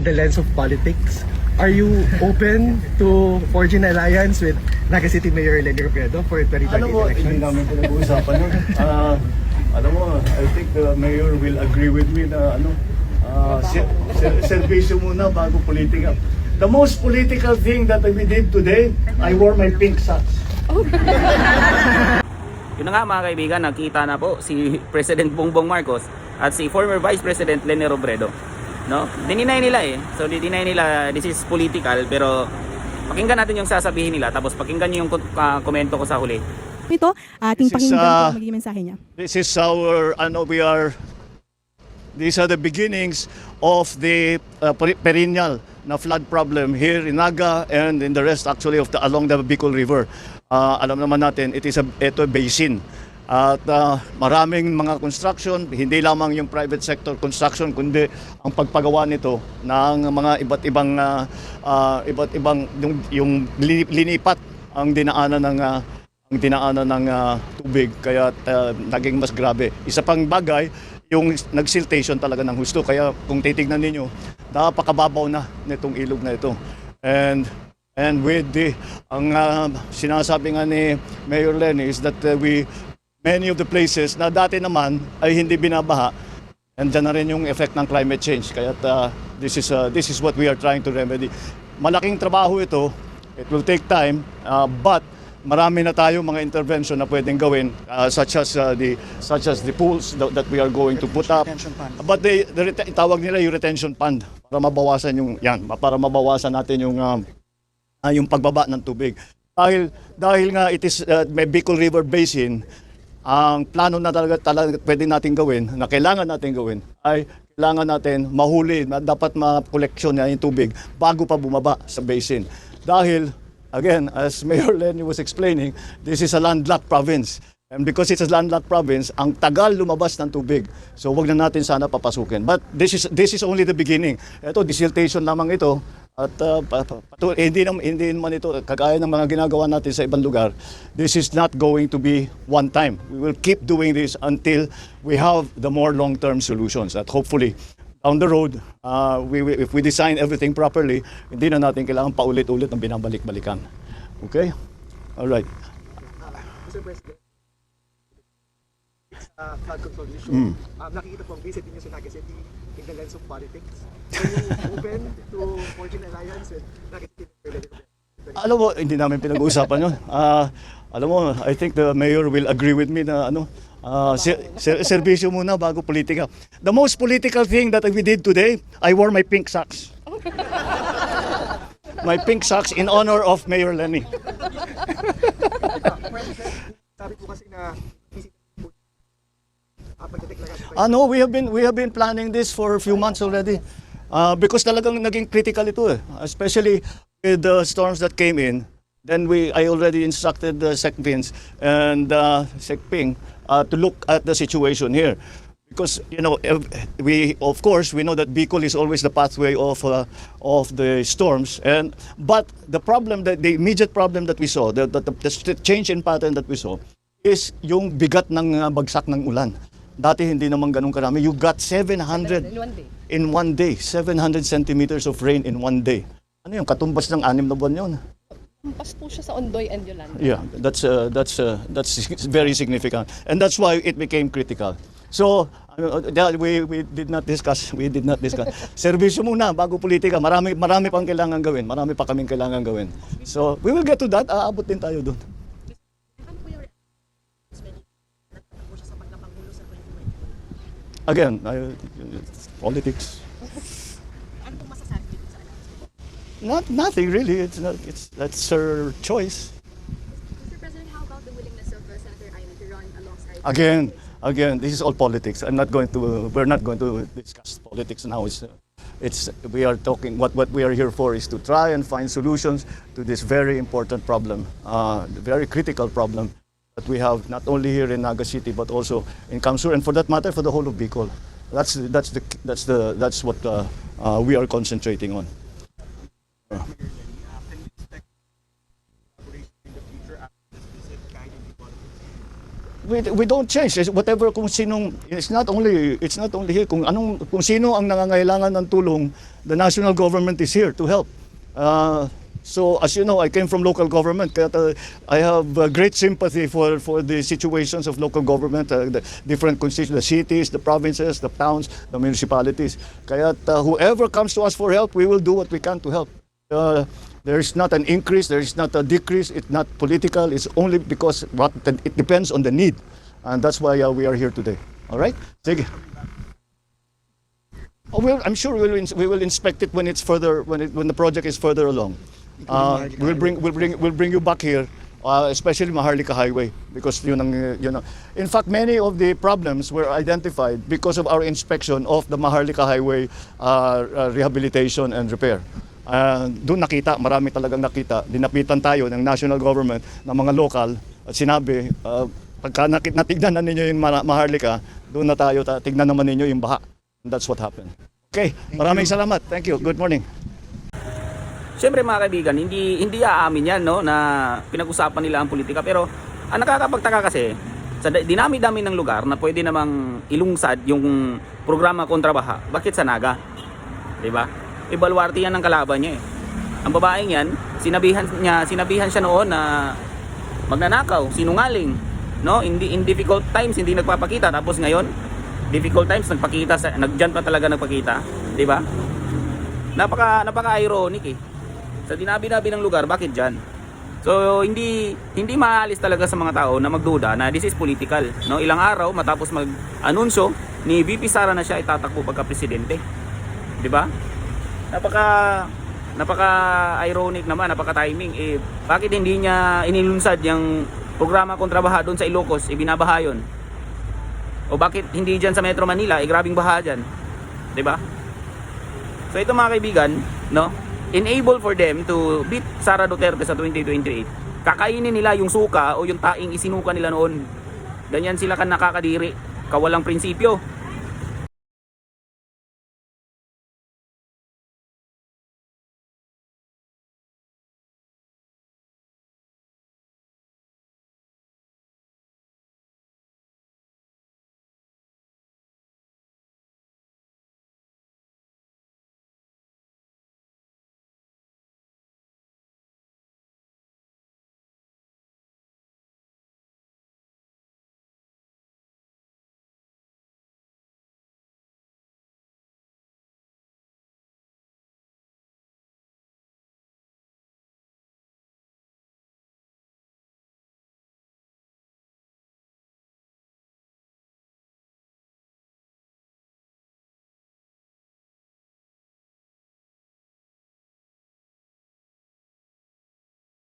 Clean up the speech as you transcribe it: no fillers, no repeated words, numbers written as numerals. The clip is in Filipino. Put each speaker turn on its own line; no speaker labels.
the lens of politics, are you open to forging an alliance with Naga City Mayor Leni Robredo for 2028
Alam mo,
elections?
hindi namin pinag-uusapan yun. Alam mo, I think the mayor will agree with me na servisyo muna bago politika. The most political thing that we did today, I wore my pink socks.
Yun na nga mga kaibigan, nakita na po si President Bongbong Marcos at si former Vice President Leni Robredo. No? Dininay nila eh. So dininay nila this is political, pero pakinggan natin yung sasabihin nila tapos pakinggan niyo yung komento ko sa huli.
Ito, ating pakinggan po magiging mensahe niya.
This is our, these are the beginnings of the perennial na flood problem here in Naga and in the rest actually of along the Bicol River. Alam naman natin, ito basin. At maraming mga construction, hindi lamang yung private sector construction, kundi ang pagpagawa nito ng mga iba't ibang yung linipat ang dinaanan ng tubig, kaya naging mas grabe. Isa pang bagay, yung nagsiltation talaga ng husto, kaya kung titignan ninyo, napakababaw na nitong ilog na ito. And with ang sinasabi nga ni Mayor Leni is that many of the places na dati naman ay hindi binabaha, and dyan na rin yung effect ng climate change. Kaya this is what we are trying to remedy. Malaking trabaho ito, it will take time, but marami na tayo mga intervention na pwedeng gawin, such as the pools that we are going to put up. But tawag nila yung retention fund para mabawasan natin yung pagbaba ng tubig. Dahil nga it is may Bicol River Basin, ang plano na talaga pwede natin gawin, na kailangan natin gawin, ay kailangan natin mahuli, dapat ma-koleksyon na yung tubig bago pa bumaba sa basin. Dahil, again, as Mayor Leni was explaining, this is a landlocked province. And because it's a landlocked province, ang tagal lumabas ng tubig. So wag na natin sana papasukin. But this is only the beginning. Ito, desiltation lamang ito. At hindi naman ito kagaya ng mga ginagawa natin sa ibang lugar. This is not going to be one time. We will keep doing this until we have the more long-term solutions. At hopefully, down the road, if we design everything properly, hindi na natin kailangan paulit-ulit ng binabalik-balikan. Okay? All right.
Mr. President, flood control issue. Nakikita po ang visit niyo sa Naga City in the lens of politics. Are you open to forging an alliance with Naga City?
Alam mo, hindi namin pinag-uusapan yun. Alam mo, I think the mayor will agree with me na servisyo muna bago politika. The most political thing that we did today, I wore my pink socks. My pink socks in honor of Mayor Leni.
Sabi po kasi na
No, we have been planning this for a few months already. Because talagang naging critical ito eh. Especially with the storms that came in. Then I already instructed the Sec Vince and Sec Ping to look at the situation here. Because we know that Bicol is always the pathway of the storms, but the immediate problem that we saw, the change in pattern that we saw, is yung bigat ng bagsak ng ulan. Dati hindi naman ganun karami. You got 700 in one day, 700 centimeters of rain in one day. Ano yung katumbas ng 6 na buwan yun?
Tumpas po siya sa Ondoy and Yolanda.
Yeah, that's very significant, and that's why it became critical. So we did not discuss. Servisyo muna bago politika. Marami pang kailangan gawin. Marami pa kaming kailangan gawin. So we will get to that. Aabot din tayo doon. Again, politics. Nothing really. That's her choice.
Mr. President, how about the willingness of Senator Amy to run alongside?
Again, this is all politics. We're not going to discuss politics now. We are talking. What we are here for is to try and find solutions to this very important problem, very critical problem that we have not only here in Naga City but also in Kamsur, and for that matter, for the whole of Bicol. That's what we are concentrating on. we don't change. Whatever kung sinong, it's not only here, kung sino ang nangangailangan ng tulong, the national government is here to help. So as you know, I came from local government. Kaya I have great sympathy for the situations of local government, the different constituents, the cities, the provinces, the towns, the municipalities. Kaya whoever comes to us for help, we will do what we can to help. There is not an increase, there is not a decrease, it's not political, it's only because it depends on the need. And that's why we are here today. All right? Sige. I'm sure we will inspect it when it's further, when the project is further along. We'll bring you back here, especially Maharlika Highway, because yun ang. In fact, many of the problems were identified because of our inspection of the Maharlika Highway rehabilitation and repair. Doon nakita, marami talagang nakita. Dinapitan tayo ng national government, ng mga local, at sinabi, pagka natignan na ninyo yung Maharlika, doon na tayo, tignan naman ninyo yung baha. And that's what happened. Okay, maraming salamat. Thank you. Good morning.
Siyempre mga kaibigan, hindi aamin yan, no, na pinag-usapan nila ang politika. Pero ang nakakapagtaka kasi, sa dinami-dami ng lugar na pwede namang ilungsad yung programa kontra baha, bakit sa Naga? Diba? Ibalwarte yan ng kalaban niya eh. Ang babaeng yan, sinabihan siya noon na magnanakaw, sinungaling, no? In difficult times hindi nagpapakita, tapos ngayon difficult times nagpakita, nagdiyan pa talaga nagpakita, di ba? Napaka-ironic eh. Sa dinabi-dabi ng lugar, bakit diyan? So hindi maalis talaga sa mga tao na magduda na this is political, no? Ilang araw matapos mag-anunsyo ni VP Sara na siya itatakbo pagka presidente. Di ba? Napaka-ironic naman, napaka-timing. Eh, bakit hindi niya inilunsad yung programa kontra baha doon sa Ilocos, ibinabaha yun? O bakit hindi dyan sa Metro Manila, grabing baha dyan? Diba? So ito mga kaibigan, no? Enable for them to beat Sara Duterte sa 2028. Kakainin nila yung suka o yung taing isinuka nila noon. Ganyan sila kan nakakadiri, kawalang prinsipyo.